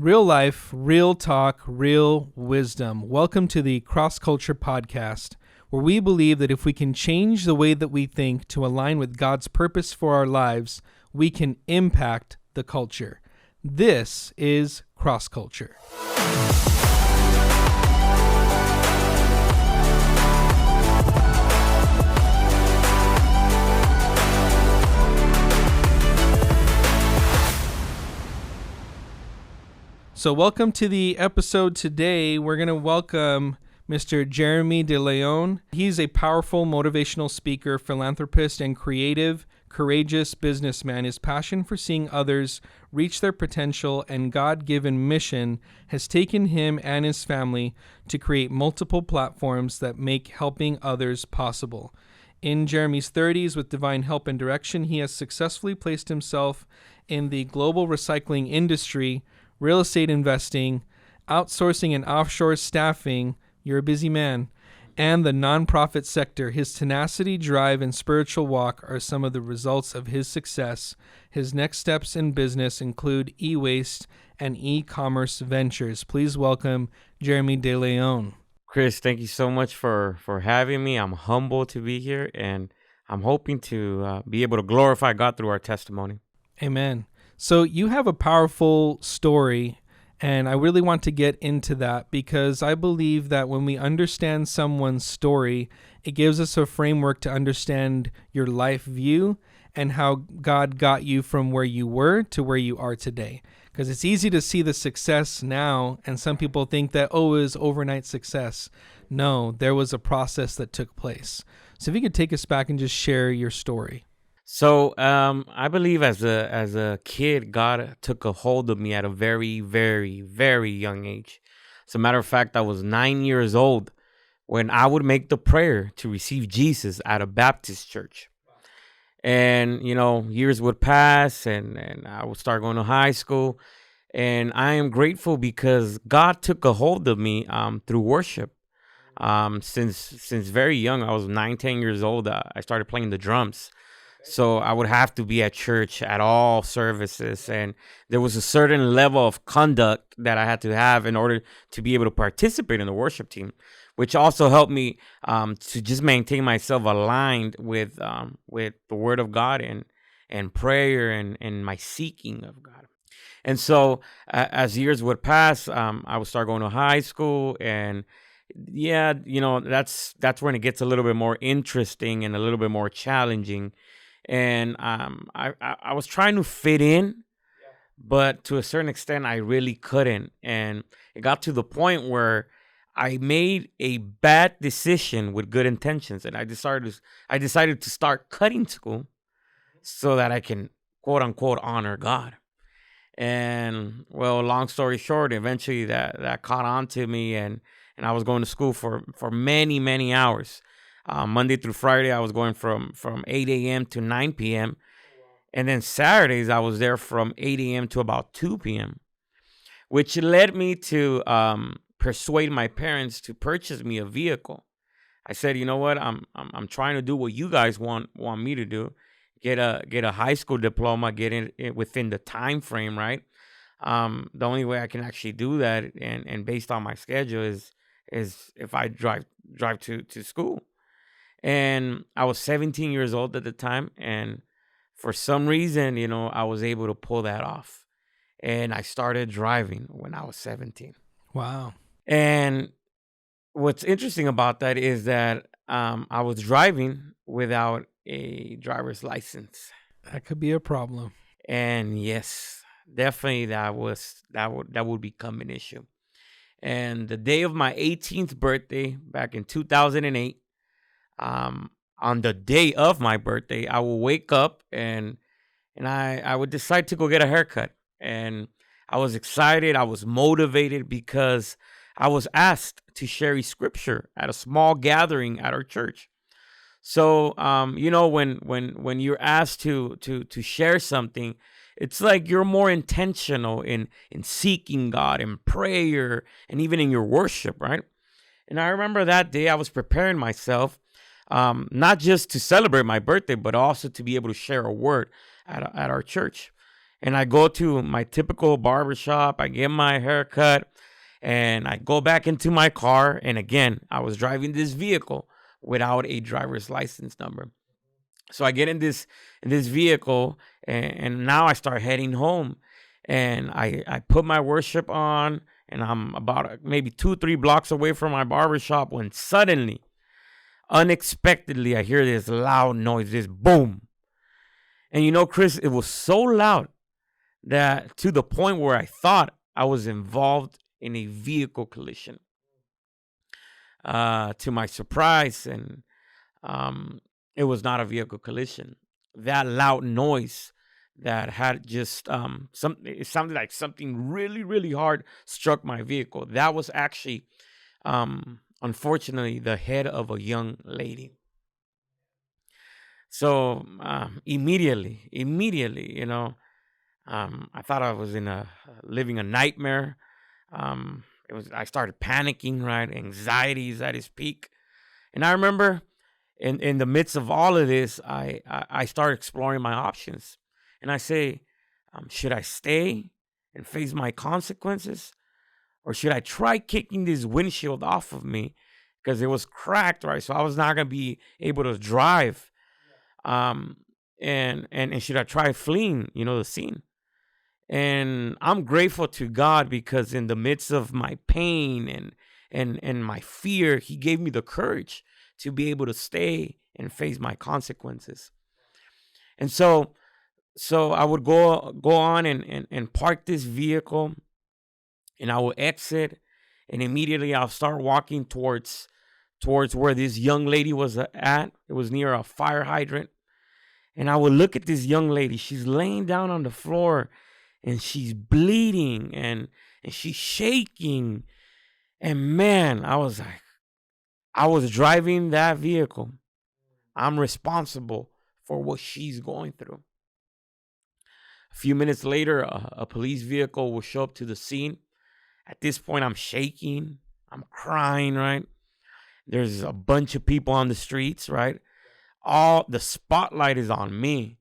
Real life, real talk, real wisdom. Welcome to the Cross Culture Podcast, where we believe that if we can change the way that we think to align with God's purpose for our lives, we can impact the culture. This is Cross Culture. So welcome to the episode today. We're going to welcome Mr. Jeremy De Leon. He's a powerful motivational speaker, philanthropist, and creative, courageous businessman. His passion for seeing others reach their potential and God-given mission has taken him and his family to create multiple platforms that make helping others possible. In Jeremy's 30s, with divine help and direction, he has successfully placed himself in the global recycling industry, real estate investing, outsourcing and offshore staffing, you're a busy man, and the nonprofit sector. His tenacity, drive, and spiritual walk are some of the results of his success. His next steps in business include e-waste and e-commerce ventures. Please welcome Jeremy De Leon. Kris, thank you so much for having me. I'm humbled to be here, and I'm hoping to be able to glorify God through our testimony. Amen. So you have a powerful story, and I really want to get into that because I believe that when we understand someone's story, it gives us a framework to understand your life view and how God got you from where you were to where you are today. Because it's easy to see the success now, and some people think that, it was overnight success. No, there was a process that took place. So if you could take us back and just share your story. So I believe as a kid, God took a hold of me at a very, very, very young age. As a matter of fact, I was 9 years old when I would make the prayer to receive Jesus at a Baptist church. And, years would pass and I would start going to high school. And I am grateful because God took a hold of me through worship. Since very young, I was 10 years old, I started playing the drums. So I would have to be at church at all services, and there was a certain level of conduct that I had to have in order to be able to participate in the worship team, which also helped me to just maintain myself aligned with the Word of God and prayer and my seeking of God. And so as years would pass, I would start going to high school, and that's when it gets a little bit more interesting and a little bit more challenging. And I was trying to fit in, but to a certain extent, I really couldn't. And it got to the point where I made a bad decision with good intentions. And I decided to start cutting school so that I can, quote unquote, honor God. And well, long story short, eventually that caught on to me, and I was going to school for many, many hours. Monday through Friday, I was going from 8 a.m. to 9 p.m. And then Saturdays, I was there from 8 a.m. to about 2 p.m., which led me to persuade my parents to purchase me a vehicle. I said, you know what, I'm trying to do what you guys want me to do, get a high school diploma, get in within the time frame, right? The only way I can actually do that, and based on my schedule, is if I drive to school. And I was 17 years old at the time. And for some reason, I was able to pull that off. And I started driving when I was 17. Wow. And what's interesting about that is that I was driving without a driver's license. That could be a problem. And yes, definitely that would become an issue. And the day of my 18th birthday back in 2008, on the day of my birthday, I will wake up and I would decide to go get a haircut. And I was excited. I was motivated because I was asked to share a scripture at a small gathering at our church. So, when you're asked to share something, it's like you're more intentional in seeking God in prayer and even in your worship, right? And I remember that day I was preparing myself, not just to celebrate my birthday, but also to be able to share a word at our church. And I go to my typical barbershop. I get my hair cut. And I go back into my car. And again, I was driving this vehicle without a driver's license number. So I get in this vehicle, and now I start heading home. And I put my worship on, and I'm about maybe 2-3 blocks away from my barbershop when suddenly, unexpectedly, I hear this loud noise, this boom. And you know, Kris, it was so loud that to the point where I thought I was involved in a vehicle collision. To my surprise, and it was not a vehicle collision. That loud noise that had just it sounded like something really, really hard struck my vehicle. That was actually, unfortunately, the head of a young lady. So immediately, you know, I thought I was living a nightmare. I started panicking, right? Anxieties at its peak. And I remember in the midst of all of this, I started exploring my options. And I say, should I stay and face my consequences? Or should I try kicking this windshield off of me? Because it was cracked, right? So I was not going to be able to drive. And should I try fleeing, the scene? And I'm grateful to God because in the midst of my pain and my fear, He gave me the courage to be able to stay and face my consequences. And so I would go on and park this vehicle, and I will exit, and immediately I'll start walking towards where this young lady was at. It was near a fire hydrant. And I would look at this young lady. She's laying down on the floor, and she's bleeding, and she's shaking. And man, I was like, I was driving that vehicle. I'm responsible for what she's going through. A few minutes later, a police vehicle will show up to the scene. At this point, I'm shaking. I'm crying, right? There's a bunch of people on the streets, right? All the spotlight is on me.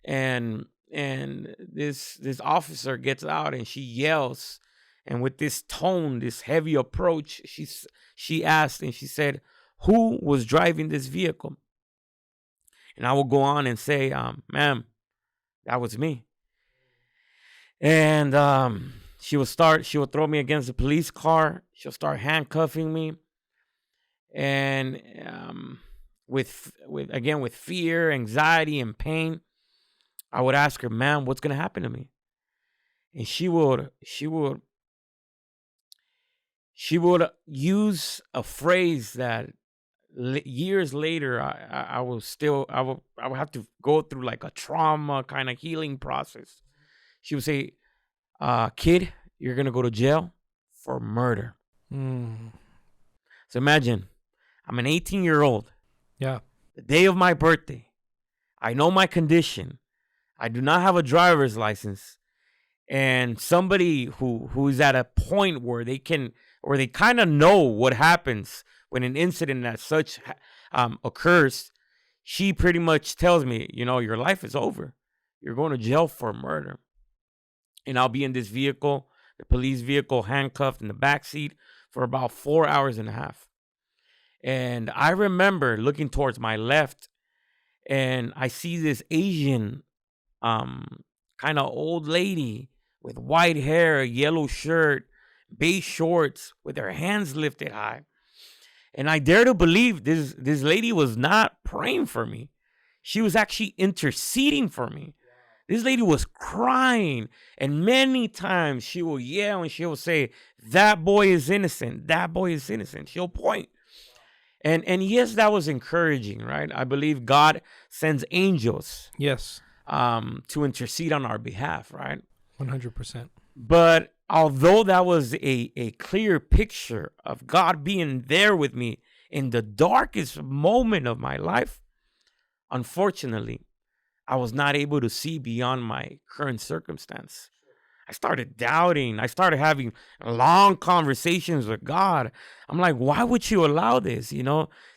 And this officer gets out, and she yells, and with this tone, this heavy approach, she asked, and she said, "Who was driving this vehicle?" And I will go on and say, "Ma'am, that was me." And she will throw me against the police car. She'll start handcuffing me, and with fear, anxiety, and pain, I would ask her, "Ma'am, what's gonna happen to me?" And she would use a phrase that years later I would have to go through like a trauma kind of healing process. She would say, "Kid, you're gonna go to jail for murder." So imagine, I'm an 18-year-old. Yeah. The day of my birthday. I know my condition. I do not have a driver's license. And somebody who is at a point where they kind of know what happens when an incident as such occurs, she pretty much tells me, your life is over. You're going to jail for murder. And I'll be in this vehicle, the police vehicle, handcuffed in the back seat for about 4 hours and a half. And I remember looking towards my left, and I see this Asian kind of old lady with white hair, yellow shirt, beige shorts, with her hands lifted high. And I dare to believe this lady was not praying for me. She was actually interceding for me. This lady was crying, and many times she will yell and she will say, "That boy is innocent. That boy is innocent." She'll point. And yes, that was encouraging, right? I believe God sends angels. Yes. To intercede on our behalf, right? 100%. But although that was a clear picture of God being there with me in the darkest moment of my life, unfortunately, I was not able to see beyond my current circumstance. I started doubting. I started having long conversations with God. I'm like, why would you allow this?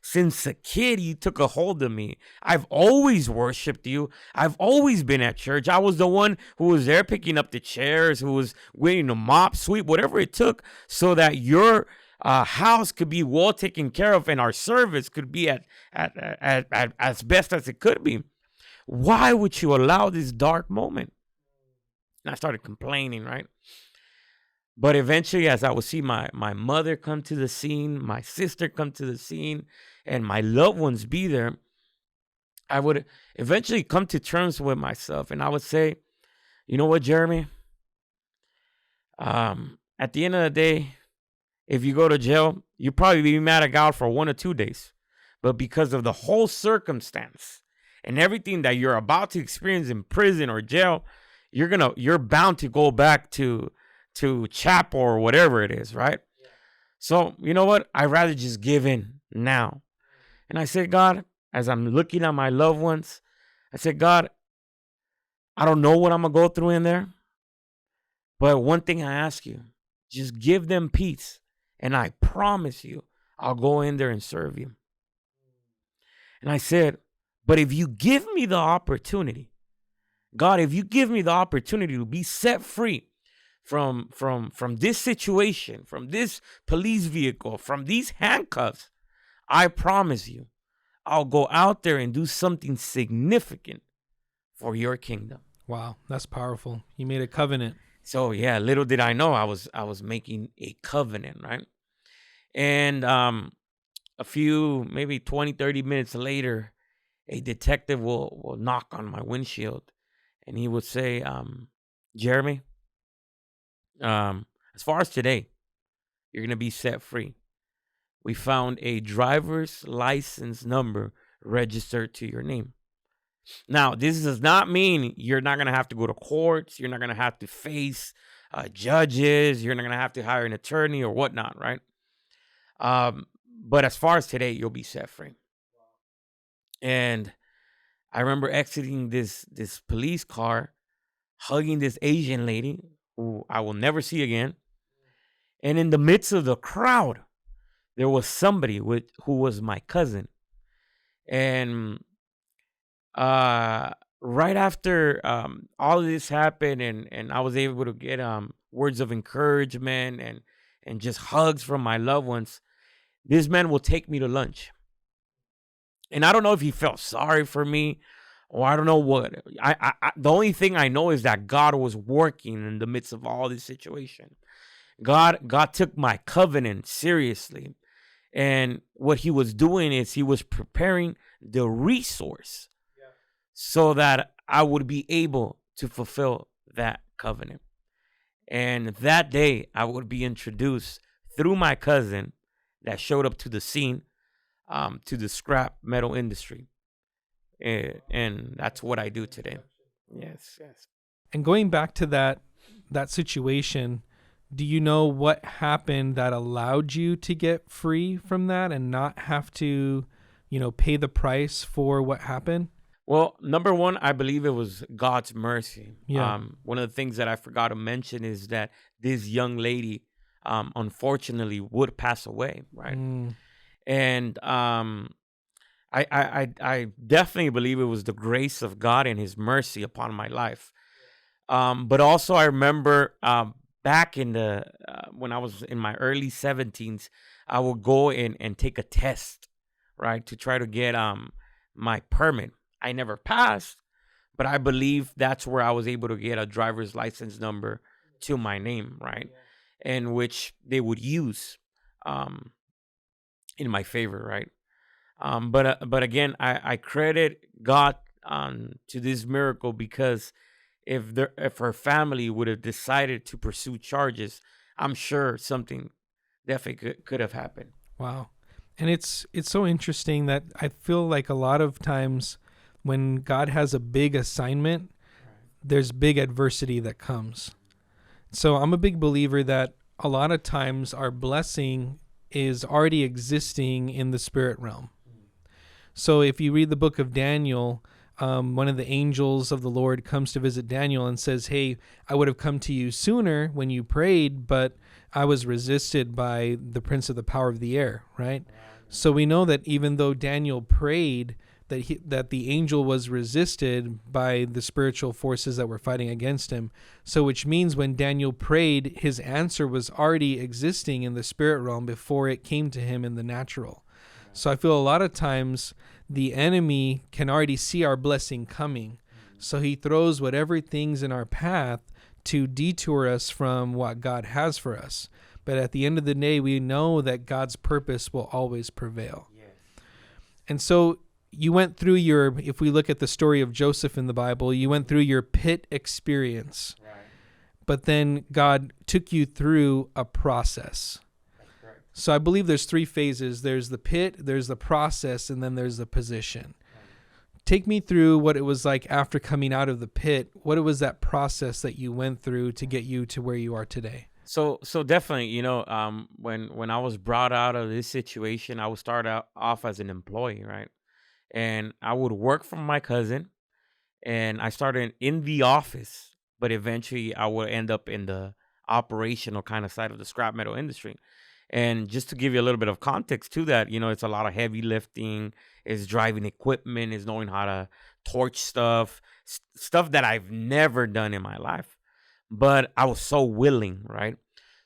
Since a kid, you took a hold of me. I've always worshiped you. I've always been at church. I was the one who was there picking up the chairs, who was waiting to mop, sweep, whatever it took, so that your house could be well taken care of and our service could be at as best as it could be. Why would you allow this dark moment? And I started complaining, right? But eventually, as I would see my mother come to the scene, my sister come to the scene, and my loved ones be there, I would eventually come to terms with myself. And I would say, you know what, Jeremy? At the end of the day, if you go to jail, you'll probably be mad at God for 1 or 2 days. But because of the whole circumstance and everything that you're about to experience in prison or jail, you're bound to go back to chapel or whatever it is, right? Yeah. So you know what? I'd rather just give in now. And I said, God, as I'm looking at my loved ones, I said, God, I don't know what I'm gonna go through in there, but one thing I ask you, just give them peace, and I promise you, I'll go in there and serve you. And I said, but if you give me the opportunity, God, if you give me the opportunity to be set free from this situation, from this police vehicle, from these handcuffs, I promise you, I'll go out there and do something significant for your kingdom. Wow, that's powerful. You made a covenant. So yeah, little did I know I was making a covenant, right? And a few, maybe 20, 30 minutes later, a detective will knock on my windshield. And he would say, Jeremy, as far as today, you're going to be set free. We found a driver's license number registered to your name. Now, this does not mean you're not going to have to go to courts. You're not going to have to face judges. You're not going to have to hire an attorney or whatnot, right? But as far as today, you'll be set free. And I remember exiting this police car, hugging this Asian lady who I will never see again. And in the midst of the crowd, there was somebody who was my cousin. And right after all of this happened, and I was able to get words of encouragement and just hugs from my loved ones, this man will take me to lunch. And I don't know if he felt sorry for me, or I don't know what. The only thing I know is that God was working in the midst of all this situation. God took my covenant seriously. And what he was doing is he was preparing the resource so that I would be able to fulfill that covenant. And that day, I would be introduced through my cousin that showed up to the scene, to the scrap metal industry. And that's what I do today. Yes. And going back to that situation, do you know what happened that allowed you to get free from that and not have to, pay the price for what happened? Well, number one, I believe it was God's mercy. Yeah. One of the things that I forgot to mention is that this young lady, unfortunately, would pass away, right? And I definitely believe it was the grace of God and his mercy upon my life. But also I remember back in when I was in my early 17s, I would go and take a test, right, to try to get my permit. I never passed, but I believe that's where I was able to get a driver's license number to my name, right, and which they would use in my favor, right. But again, I credit God to this miracle, because if her family would have decided to pursue charges, I'm sure something definitely could have happened. Wow. And it's so interesting that I feel like a lot of times when God has a big assignment, there's big adversity that comes. So I'm a big believer that a lot of times our blessing is already existing in the spirit realm. So if you read the book of Daniel, one of the angels of the Lord comes to visit Daniel and says, hey, I would have come to you sooner when you prayed, but I was resisted by the prince of the power of the air, right? So we know that even though Daniel prayed, that the angel was resisted by the spiritual forces that were fighting against him. So which means when Daniel prayed, his answer was already existing in the spirit realm before it came to him in the natural. So I feel a lot of times the enemy can already see our blessing coming. So he throws whatever things in our path to detour us from what God has for us. But at the end of the day, we know that God's purpose will always prevail. Yes. And so you went through if we look at the story of Joseph in the Bible, you went through your pit experience. Right. But then God took you through a process. That's correct. So I believe there's 3 phases. There's the pit, there's the process, and then there's the position. Right. Take me through what it was like after coming out of the pit. What was that process that you went through to get you to where you are today? So definitely, when I was brought out of this situation, I would start off as an employee, right? And I would work for my cousin, and I started in the office, but eventually I would end up in the operational kind of side of the scrap metal industry. And just to give you a little bit of context to that, it's a lot of heavy lifting, it's driving equipment, it's knowing how to torch stuff that I've never done in my life. But I was so willing, right?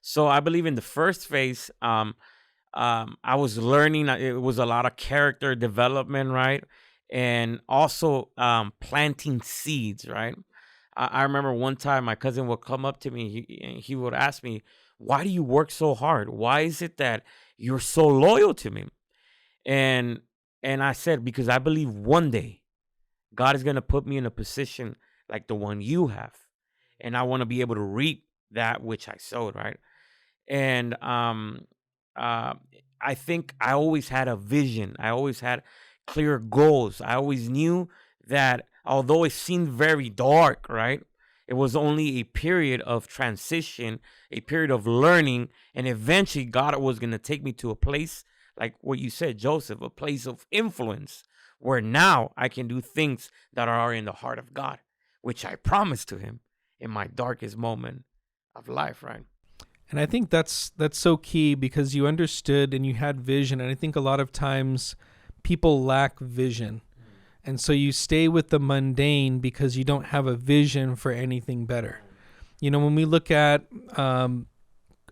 So I believe in the first phase, I was learning. It was a lot of character development, right? And also planting seeds, right? I remember one time my cousin would come up to me. He would ask me, why do you work so hard? Why is it that you're so loyal to me? And I said, because I believe one day God is going to put me in a position like the one you have. And I want to be able to reap that which I sowed, right? And I think I always had a vision. I always had clear goals. I always knew that although it seemed very dark, right? It was only a period of transition, a period of learning, and eventually God was going to take me to a place, like what you said, Joseph, a place of influence, where now I can do things that are in the heart of God, which I promised to him in my darkest moment of life, right? And I think that's so key because you understood and you had vision. And I think a lot of times people lack vision. And so you stay with the mundane because you don't have a vision for anything better. When we look at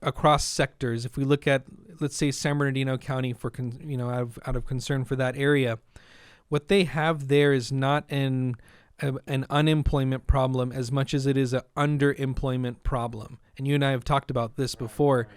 across sectors, if we look at, let's say, San Bernardino County out of concern for that area, what they have there is not an unemployment problem as much as it is an underemployment problem. And you and I have talked about this before.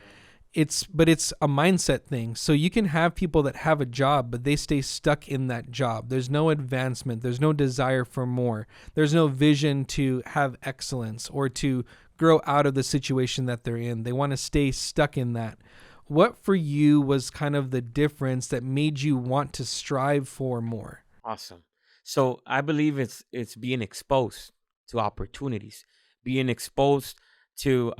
But it's a mindset thing. So you can have people that have a job, but they stay stuck in that job. There's no advancement. There's no desire for more. There's no vision to have excellence or to grow out of the situation that they're in. They want to stay stuck in that. What for you was kind of the difference that made you want to strive for more? Awesome. So I believe it's being exposed to opportunities, being exposed to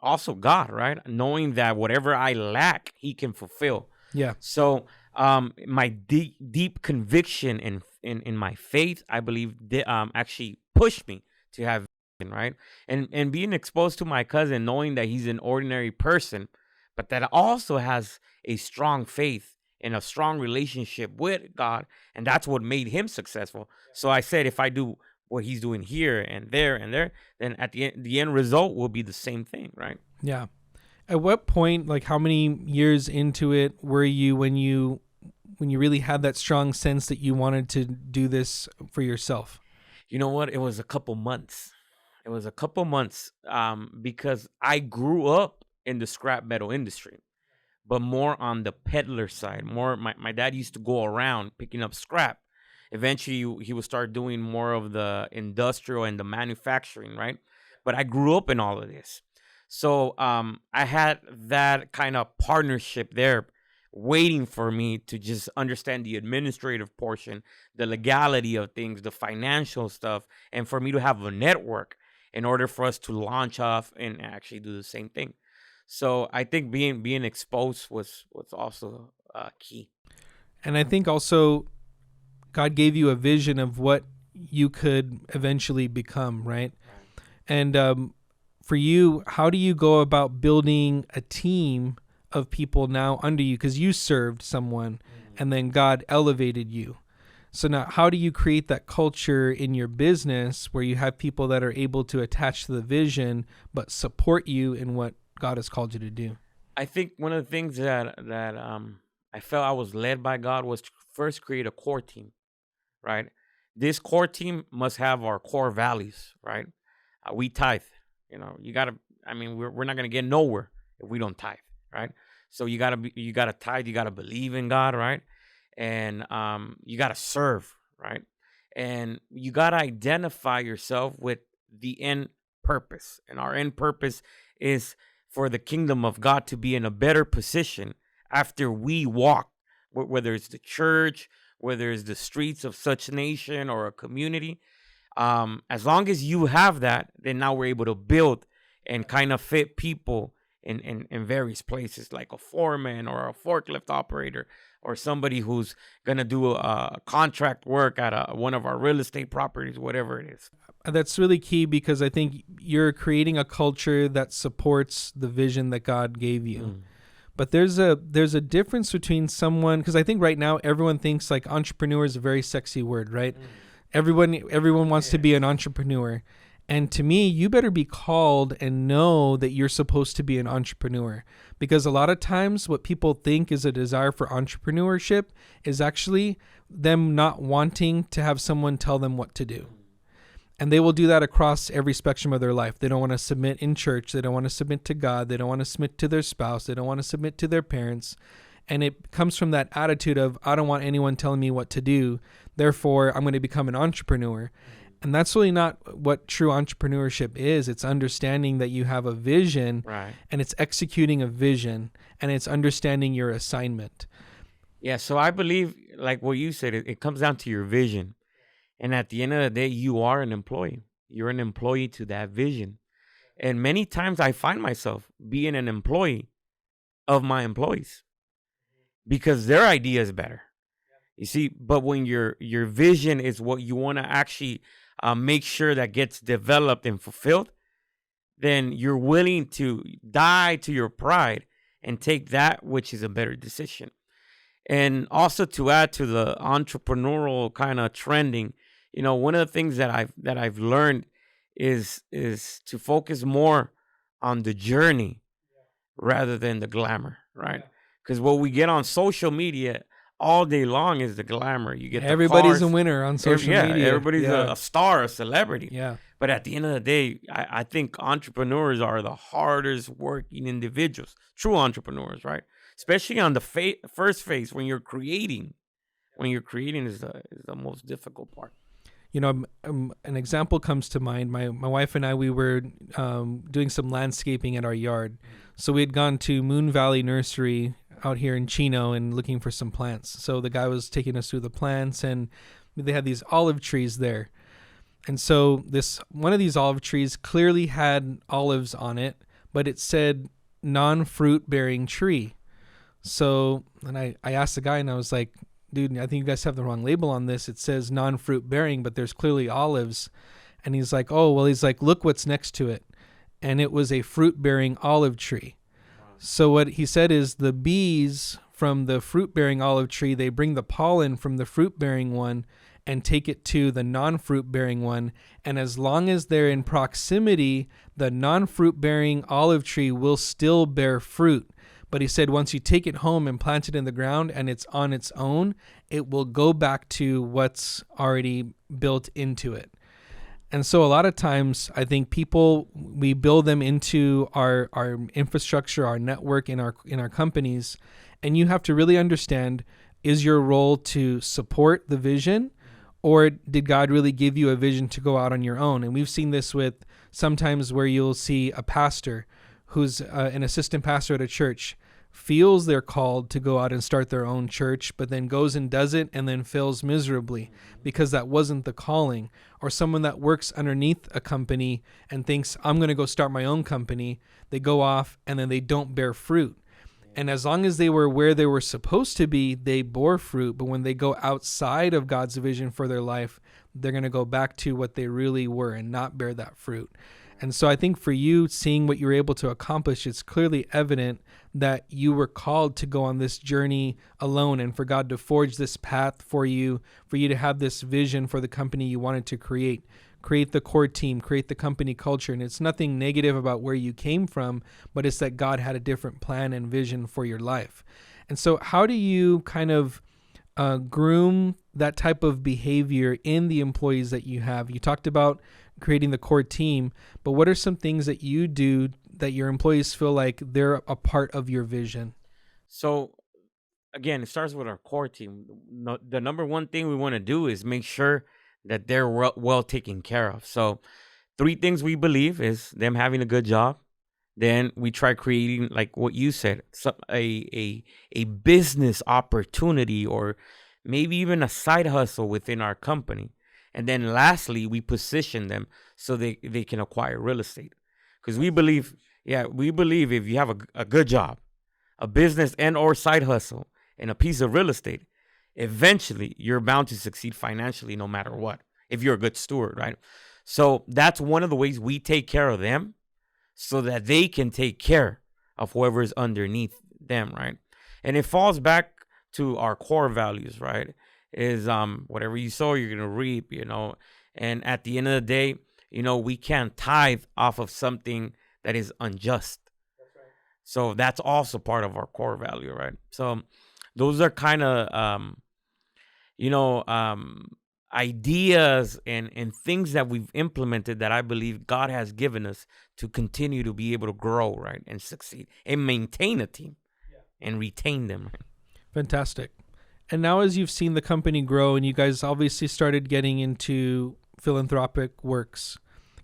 also God, right? Knowing that whatever I lack, He can fulfill. Yeah. So my deep conviction in my faith, I believe, actually pushed me to have vision, right? And being exposed to my cousin, knowing that he's an ordinary person, but that also has a strong faith and a strong relationship with God, and that's what made him successful. So I said, if I do what he's doing here and there, then at the end result will be the same thing, right? Yeah. At what point, like how many years into it were you when you really had that strong sense that you wanted to do this for yourself? You know what? It was a couple months. Because I grew up in the scrap metal industry, but more on the peddler side. My dad used to go around picking up scrap. Eventually, he would start doing more of the industrial and the manufacturing, right? But I grew up in all of this. So I had that kind of partnership there waiting for me to just understand the administrative portion, the legality of things, the financial stuff, and for me to have a network in order for us to launch off and actually do the same thing. So I think being exposed was also key. And I think also God gave you a vision of what you could eventually become, right? And for you, how do you go about building a team of people now under you? Because you served someone and then God elevated you. So now how do you create that culture in your business where you have people that are able to attach to the vision but support you in what God has called you to do? I think one of the things that I felt I was led by God was to first create a core team, right? This core team must have our core values, right? We tithe. You gotta. I mean, we're not gonna get nowhere if we don't tithe, right? So you gotta tithe. You gotta believe in God, right? And you gotta serve, right? And you gotta identify yourself with the end purpose, and our end purpose is for the kingdom of God to be in a better position after we walk, whether it's the church, whether it's the streets of such nation or a community. As long as you have that, then now we're able to build and kind of fit people in various places, like a foreman or a forklift operator or somebody who's going to do a contract work at one of our real estate properties, whatever it is. That's really key, because I think you're creating a culture that supports the vision that God gave you. But there's a difference between someone, because I think right now everyone thinks like entrepreneur is a very sexy word, right? Everyone wants to be an entrepreneur. And to me, you better be called and know that you're supposed to be an entrepreneur, because a lot of times what people think is a desire for entrepreneurship is actually them not wanting to have someone tell them what to do. And they will do that across every spectrum of their life. They don't want to submit in church. They don't want to submit to God. They don't want to submit to their spouse. They don't want to submit to their parents. And it comes from that attitude of, I don't want anyone telling me what to do, therefore I'm going to become an entrepreneur. And that's really not what true entrepreneurship is. It's understanding that you have a vision, Right. and it's executing a vision, and it's understanding your assignment. Yeah, so I believe, like what you said, it comes down to your vision. And at the end of the day, you are an employee. You're an employee to that vision. And many times I find myself being an employee of my employees because their idea is better. You see, but when your vision is what you want to actually make sure that gets developed and fulfilled, then you're willing to die to your pride and take that which is a better decision. And also to add to the entrepreneurial kind of trending, one of the things that I've learned is to focus more on the journey rather than the glamour, right? Because what we get on social media all day long is the glamour. You get Everybody's a winner on social media. Everybody's a star, a celebrity. Yeah. But at the end of the day, I think entrepreneurs are the hardest working individuals, true entrepreneurs, right? Especially on the first phase when you're creating. When you're creating is the most difficult part. An example comes to mind. My wife and I, we were doing some landscaping at our yard. So we had gone to Moon Valley Nursery out here in Chino and looking for some plants. So the guy was taking us through the plants, and they had these olive trees there. And so one of these olive trees clearly had olives on it, but it said non-fruit bearing tree. So then I asked the guy, and I was like, dude, I think you guys have the wrong label on this. It says non-fruit bearing, but there's clearly olives. And he's like, look what's next to it. And it was a fruit bearing olive tree. Wow. So what he said is the bees from the fruit bearing olive tree, they bring the pollen from the fruit bearing one and take it to the non-fruit bearing one. And as long as they're in proximity, the non-fruit bearing olive tree will still bear fruit. But he said once you take it home and plant it in the ground and it's on its own, it will go back to what's already built into it. And so a lot of times I think we build them into our infrastructure, our network in our companies. And you have to really understand, is your role to support the vision, or did God really give you a vision to go out on your own? And we've seen this with sometimes where you'll see a pastor who's an assistant pastor at a church, feels they're called to go out and start their own church, but then goes and does it and then fails miserably because that wasn't the calling. Or someone that works underneath a company and thinks, I'm going to go start my own company. They go off and then they don't bear fruit. And as long as they were where they were supposed to be, they bore fruit. But when they go outside of God's vision for their life, they're going to go back to what they really were and not bear that fruit. And so I think for you, seeing what you were able to accomplish, it's clearly evident that you were called to go on this journey alone, and for God to forge this path for you to have this vision for the company you wanted to create the core team, create the company culture. And it's nothing negative about where you came from, but it's that God had a different plan and vision for your life. And so how do you kind of groom that type of behavior in the employees that you have? You talked about creating the core team, but what are some things that you do that your employees feel like they're a part of your vision? So again, it starts with our core team. The number one thing we want to do is make sure that they're well taken care of. So 3 things we believe is them having a good job. Then we try creating, like what you said, a business opportunity, or maybe even a side hustle within our company. And then lastly, we position them so they can acquire real estate. Because we believe if you have a good job, a business and or side hustle, and a piece of real estate, eventually you're bound to succeed financially no matter what, if you're a good steward, right? So that's one of the ways we take care of them so that they can take care of whoever is underneath them, right? And it falls back to our core values, right? Is whatever you sow, you're going to reap, And at the end of the day, we can't tithe off of something that is unjust. That's right. So that's also part of our core value, right? So those are kind of, ideas and things that we've implemented that I believe God has given us to continue to be able to grow, right, and succeed and maintain a team and retain them. Right? Fantastic. And now as you've seen the company grow and you guys obviously started getting into philanthropic works,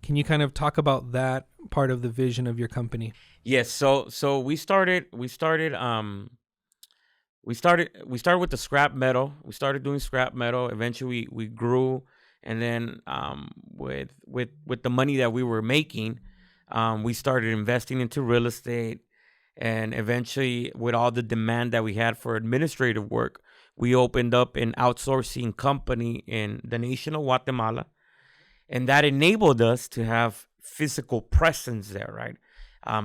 can you kind of talk about that part of the vision of your company? Yes. So we started with the scrap metal. We started doing scrap metal. Eventually we grew, and then with the money that we were making, we started investing into real estate, and eventually with all the demand that we had for administrative work, we opened up an outsourcing company in the nation of Guatemala, and that enabled us to have physical presence there, right?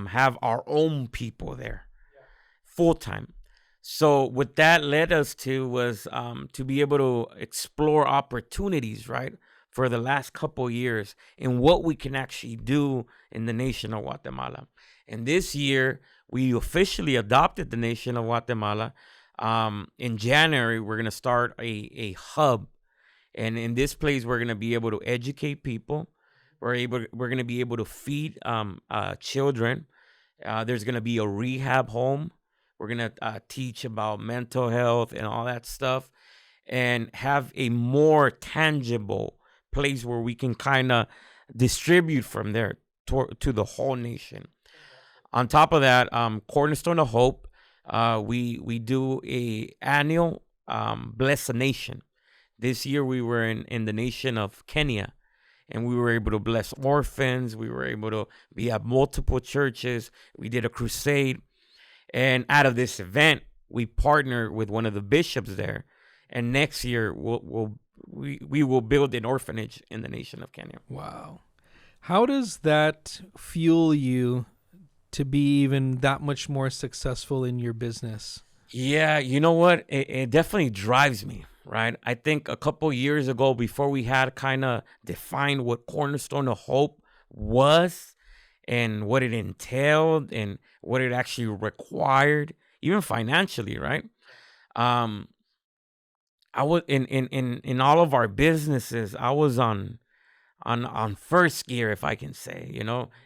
Have our own people there, full time. So what that led us to was to be able to explore opportunities, right, for the last couple of years and what we can actually do in the nation of Guatemala. And this year, we officially adopted the nation of Guatemala. In January, we're going to start a hub. And in this place, we're going to be able to educate people. We're going to be able to feed children. There's going to be a rehab home. We're going to teach about mental health and all that stuff, and have a more tangible place where we can kind of distribute from there to the whole nation. On top of that, Cornerstone of Hope, we do a annual Bless a Nation. This year we were in the nation of Kenya, and we were able to bless orphans. We were able to be at multiple churches. We did a crusade. And out of this event, we partnered with one of the bishops there. And next year, we will build an orphanage in the nation of Kenya. Wow. How does that fuel you to be even that much more successful in your business? Yeah, you know what? It definitely drives me, right? I think a couple years ago, before we had kind of defined what Cornerstone of Hope was and what it entailed and what it actually required, even financially, right? I was in all of our businesses, I was on first gear, if I can say.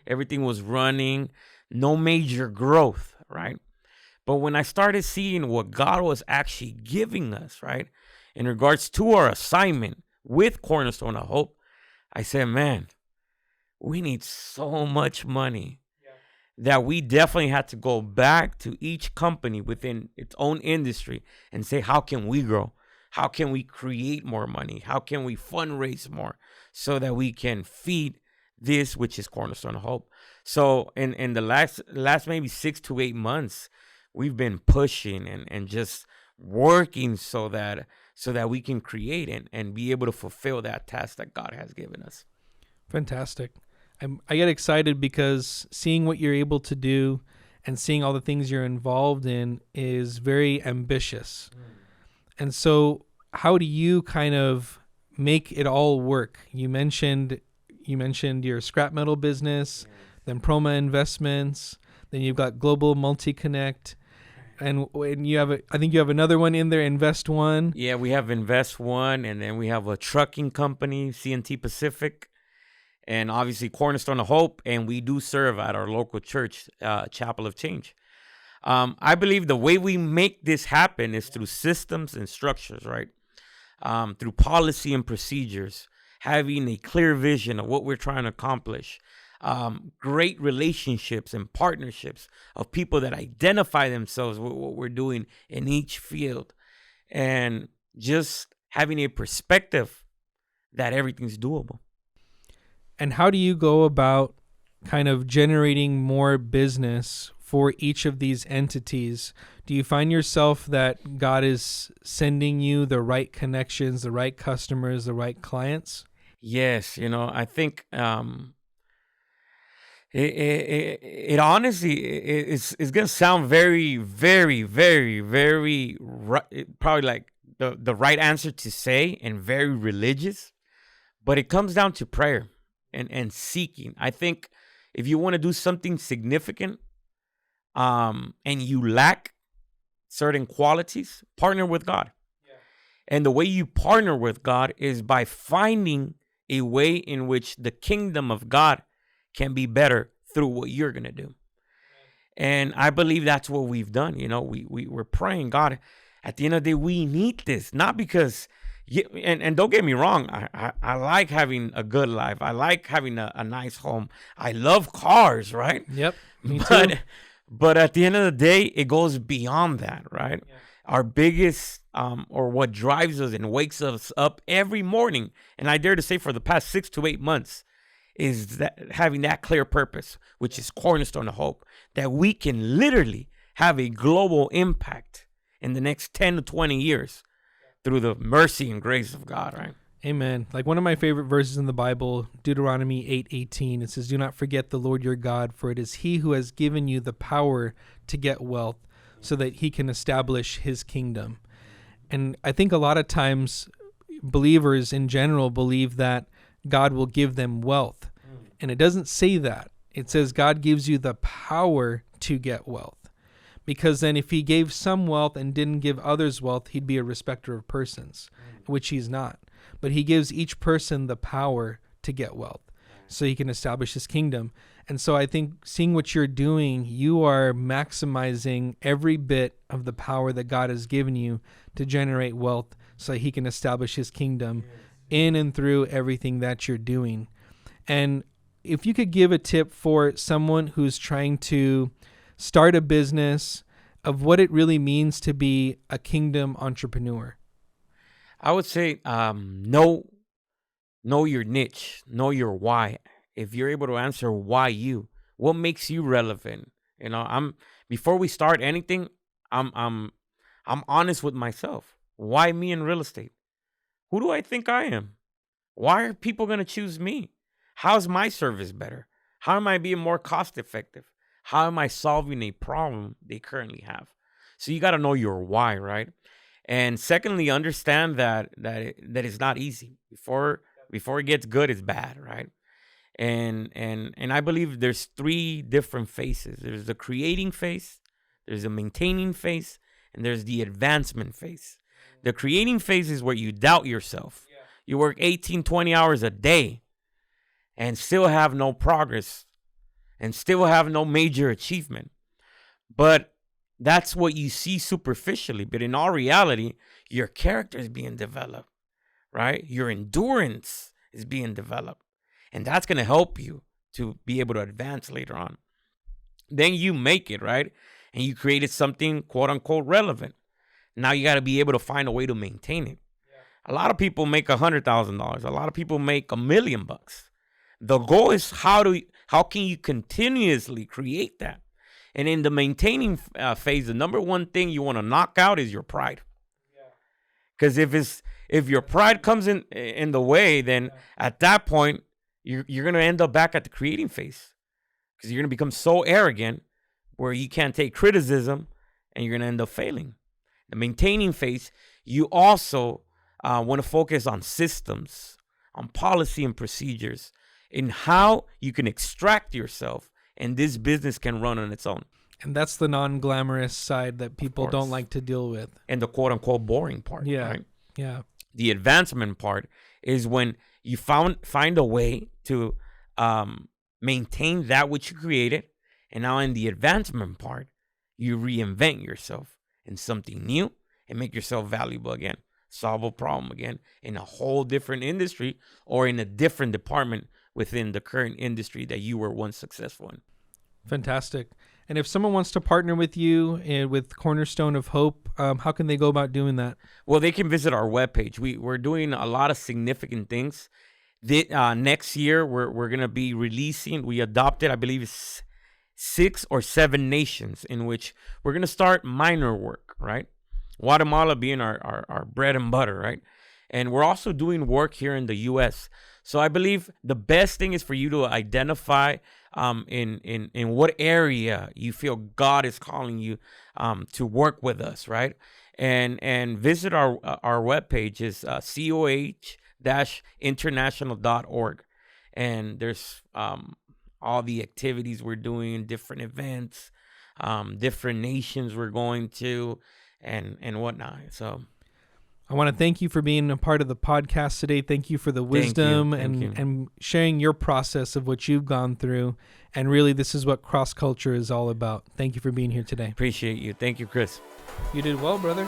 Everything was running, no major growth, right? But when I started seeing what God was actually giving us, right, in regards to our assignment with Cornerstone of Hope, I said, man, we need so much money that we definitely had to go back to each company within its own industry and say, how can we grow? How can we create more money? How can we fundraise more so that we can feed this, which is Cornerstone of Hope? So in the last maybe 6 to 8 months, we've been pushing and just working so that we can create and be able to fulfill that task that God has given us. Fantastic. I get excited because seeing what you're able to do and seeing all the things you're involved in is very ambitious. And so how do you kind of make it all work? You mentioned your scrap metal business, then Proma Investments, then you've got Global Multi-Connect, and you have I think you have another one in there, Invest One. Yeah, we have Invest One, and then we have a trucking company, CNT Pacific, and obviously Cornerstone of Hope, and we do serve at our local church, Chapel of Change. I believe the way we make this happen is through systems and structures, right? Through policy and procedures, having a clear vision of what we're trying to accomplish, great relationships and partnerships of people that identify themselves with what we're doing in each field, and just having a perspective that everything's doable. And how do you go about kind of generating more business for each of these entities? Do you find yourself that God is sending you the right connections, the right customers, the right clients? Yes, I think it honestly it's gonna sound very, very, very, very probably like the right answer to say, and very religious, but it comes down to prayer and seeking. I think if you want to do something significant, and you lack certain qualities, partner with God. Yeah. And the way you partner with God is by finding a way in which the kingdom of God can be better through what you're going to do. And I believe that's what we've done. We're praying, God, at the end of the day, we need this, not because, and don't get me wrong, I like having a good life. I like having a nice home. I love cars, right? Yep, me too. But at the end of the day, it goes beyond that, right? Yeah. Our biggest, or what drives us and wakes us up every morning, and I dare to say for the past 6 to 8 months, is that having that clear purpose, which is Cornerstone of Hope, that we can literally have a global impact in the next 10 to 20 years through the mercy and grace of God, right? Amen. Like one of my favorite verses in the Bible, Deuteronomy 8:18, it says, "Do not forget the Lord your God, for it is he who has given you the power to get wealth so that he can establish his kingdom." And I think a lot of times believers in general believe that God will give them wealth. And it doesn't say that. It says God gives you the power to get wealth. Because then if he gave some wealth and didn't give others wealth, he'd be a respecter of persons, which he's not. But he gives each person the power to get wealth so he can establish his kingdom. And so I think seeing what you're doing, you are maximizing every bit of the power that God has given you to generate wealth so he can establish his kingdom in and through everything that you're doing. And if you could give a tip for someone who's trying to start a business, of what it really means to be a kingdom entrepreneur. I would say know your niche, know your why. If you're able to answer why you, what makes you relevant? Before we start anything, I'm honest with myself. Why me in real estate? Who do I think I am? Why are people going to choose me? How's my service better? How am I being more cost effective? How am I solving a problem they currently have? So you got to know your why, right? And secondly, understand that it's not easy. Before it gets good, it's bad, right? And I believe there's 3 different phases. There's the creating phase, there's the maintaining phase, and there's the advancement phase. The creating phase is where you doubt yourself. Yeah. You work 18, 20 hours a day and still have no progress and still have no major achievement. But that's what you see superficially. But in all reality, your character is being developed, right? Your endurance is being developed. And that's going to help you to be able to advance later on. Then you make it, right? And you created something, quote unquote, relevant. Now you got to be able to find a way to maintain it. Yeah. A lot of people make $100,000. A lot of people make $1 million. The goal is how can you continuously create that? And in the maintaining phase, the number one thing you want to knock out is your pride. Because if your pride comes in the way, then at that point, you're going to end up back at the creating phase. Because you're going to become so arrogant where you can't take criticism and you're going to end up failing. The maintaining phase, you also want to focus on systems, on policy and procedures, in how you can extract yourself and this business can run on its own. And that's the non-glamorous side that people don't like to deal with. And the quote-unquote boring part. Yeah. Right? Yeah. The advancement part is when you find a way to maintain that which you created. And now in the advancement part, you reinvent yourself in something new and make yourself valuable again. Solve a problem again in a whole different industry or in a different department within the current industry that you were once successful in. Fantastic. And if someone wants to partner with you with Cornerstone of Hope, how can they go about doing that? Well, they can visit our webpage. We're doing a lot of significant things. Next year, we're going to be releasing, we adopted, I believe, 6 or 7 nations in which we're going to start minor work, right? Guatemala being our bread and butter, right? And we're also doing work here in the U.S. So I believe the best thing is for you to identify in what area you feel God is calling you to work with us, right? And visit our webpage is coh-international.org. And there's all the activities we're doing, different events, different nations we're going to, and whatnot. So I want to thank you for being a part of the podcast today. Thank you for the wisdom and sharing your process of what you've gone through. And really, this is what Cross Culture is all about. Thank you for being here today. Appreciate you. Thank you, Kris. You did well, brother.